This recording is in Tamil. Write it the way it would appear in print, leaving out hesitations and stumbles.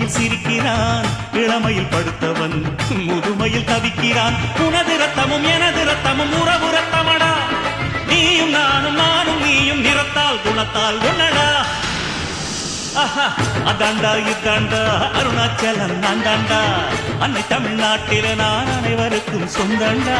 முதுமையில் சிரிக்கிறான், இளமையில் படுத்தவன் முதுமையில் தவிக்கிறான். உனது ரத்தமும் எனது ரத்தமும் உறவு ரத்தமடா, நீயும் நானும் நானும் நீயும் நிறத்தால் குணத்தால் ஒன்னடா. அதாண்டா இதாண்டா அருணாச்சலம் நான் தாண்டா, அன்னை தமிழ்நாட்டில நான் அனைவருக்கும் சொந்தண்டா.